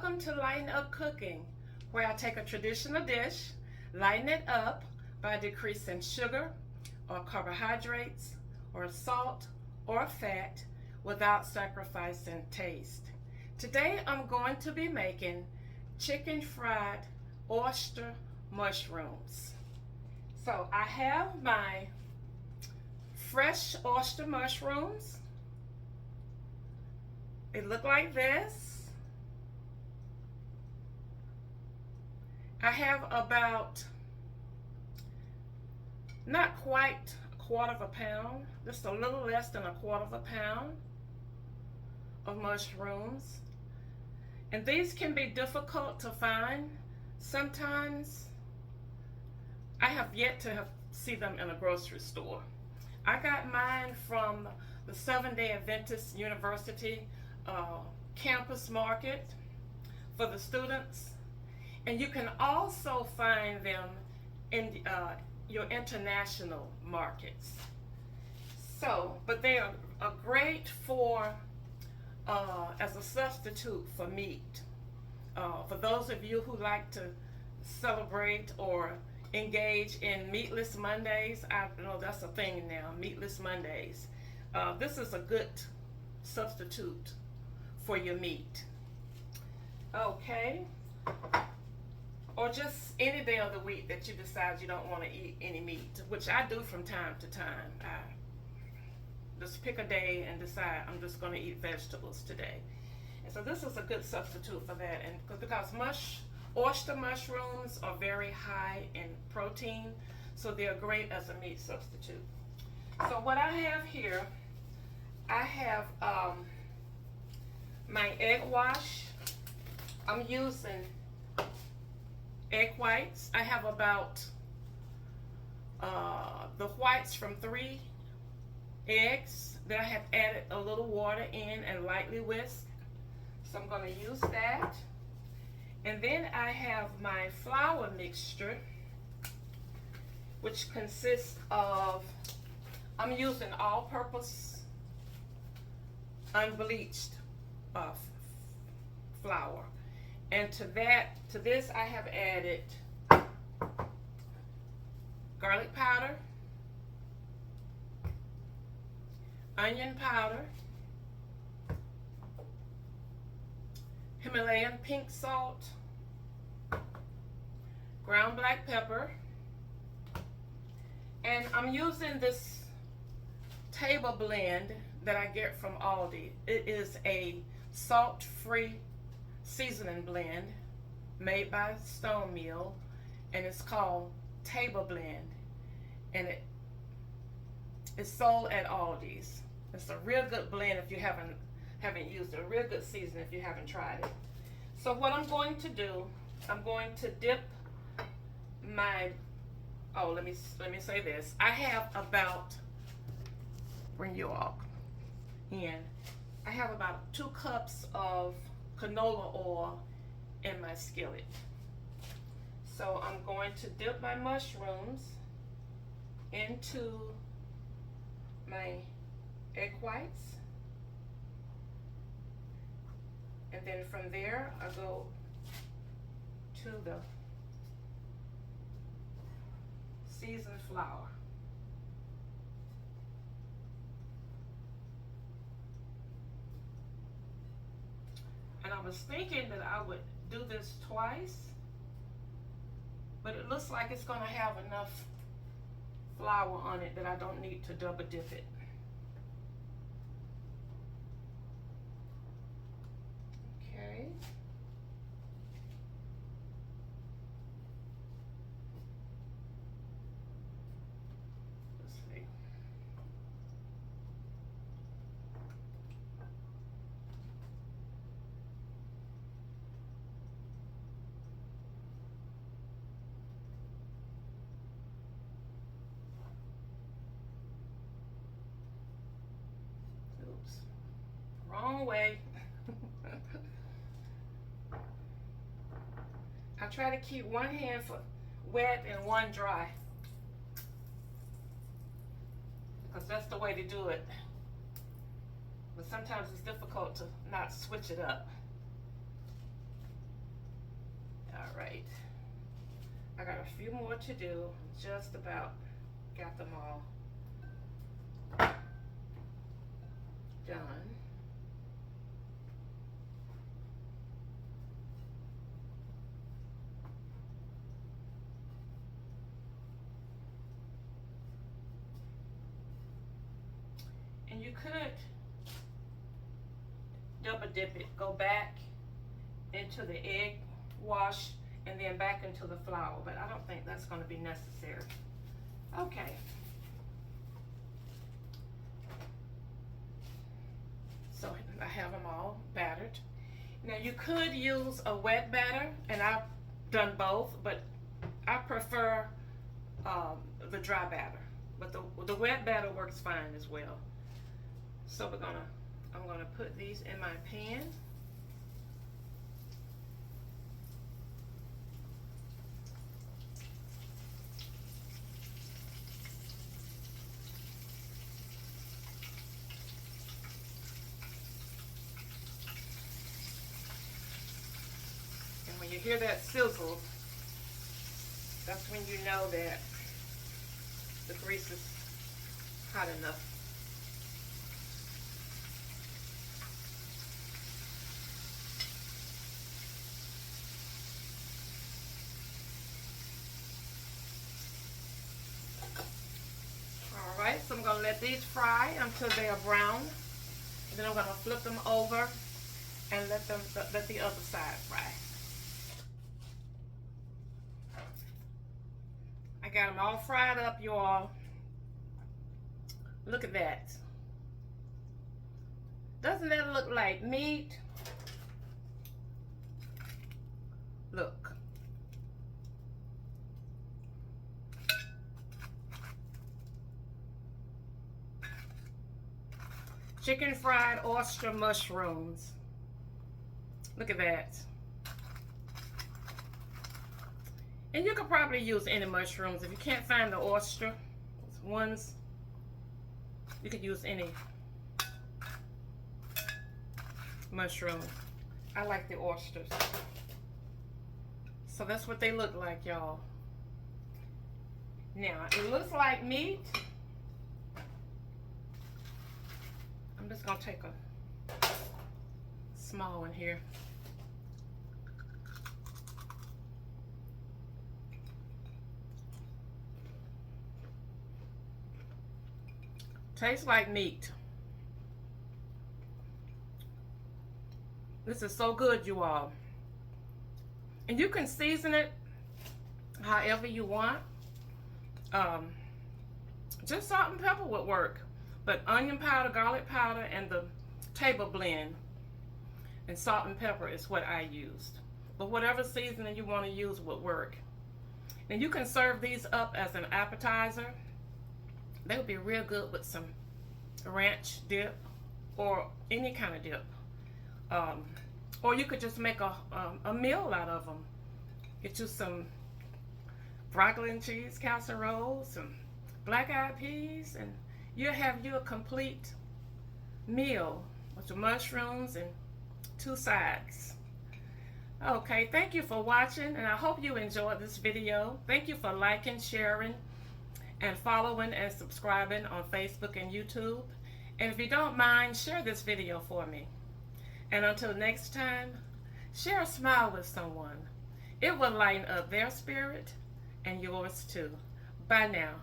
Welcome to Lighten Up Cooking, where I take a traditional dish, lighten it up by decreasing sugar or carbohydrates or salt or fat without sacrificing taste. Today I'm going to be making chicken fried oyster mushrooms. So I have my fresh oyster mushrooms. It look like this. I have about, not quite a quarter of a pound, just a little less than a quarter of a pound of mushrooms. And these can be difficult to find. Sometimes I have yet to see them in a grocery store. I got mine from the Seventh-day Adventist University campus market for the students. And you can also find them in your international markets. So, but they are great for as a substitute for meat. For those of you who like to celebrate or engage in meatless Mondays, I know that's a thing now, meatless Mondays. This is a good substitute for your meat. Okay. Or just any day of the week that you decide you don't want to eat any meat, which I do from time to time. I just pick a day and decide I'm just going to eat vegetables today. And so this is a good substitute for that. And because oyster mushrooms are very high in protein, so they're great as a meat substitute. So what I have here, I have my egg wash. I'm using egg whites. I have about the whites from 3 eggs that I have added a little water in and lightly whisked. So I'm going to use that. And then I have my flour mixture, which consists of, I'm using all-purpose unbleached flour. And to this I have added garlic powder, onion powder, Himalayan pink salt, ground black pepper, and I'm using this table blend that I get from Aldi. It is a salt-free seasoning blend made by Stone Mill, and it's called Table Blend, and it's sold at Aldi's. It's a real good blend if you haven't used it, a real good season if you haven't tried it. So what I'm going to do, I'm going to dip my, let me say this. I have about, bring you all in, I have about 2 cups of canola oil in my skillet. So I'm going to dip my mushrooms into my egg whites, and then from there I go to the seasoned flour. And I was thinking that I would do this twice, but it looks like it's going to have enough flour on it that I don't need to double dip it. Okay. Let's see. Wrong way. I try to keep one hand for wet and one dry, because that's the way to do it. But sometimes it's difficult to not switch it up. All right. I got a few more to do. Just about got them all done. And you could double dip it, go back into the egg wash and then back into the flour, but I don't think that's going to be necessary. Okay. So I have them all battered. Now you could use a wet batter, and I've done both, but I prefer the dry batter. But the wet batter works fine as well. So I'm gonna put these in my pan. And when you hear that sizzle, that's when you know that the grease is hot enough. Alright, so I'm going to let these fry until they are brown. And then I'm going to flip them over and let the other side fry. I got them all fried up, y'all. Look at that. Doesn't that look like meat? Look. Chicken fried oyster mushrooms. Look at that. And you could probably use any mushrooms. If you can't find the oyster ones, you could use any mushroom. I like the oysters. So that's what they look like, y'all. Now, it looks like meat. I'm just gonna take a small one here. Tastes like meat. This is so good, you all. And you can season it however you want. Just salt and pepper would work. But onion powder, garlic powder, and the table blend and salt and pepper is what I used. But whatever seasoning you want to use would work. And you can serve these up as an appetizer. They would be real good with some ranch dip or any kind of dip. Or you could just make a meal out of them. Get you some broccoli and cheese casserole, some black-eyed peas, and you'll have you a complete meal with the mushrooms and 2 sides. Okay, thank you for watching, and I hope you enjoyed this video. Thank you for liking, sharing, and following and subscribing on Facebook and YouTube. And if you don't mind, share this video for me. And until next time, share a smile with someone. It will lighten up their spirit and yours too. Bye now.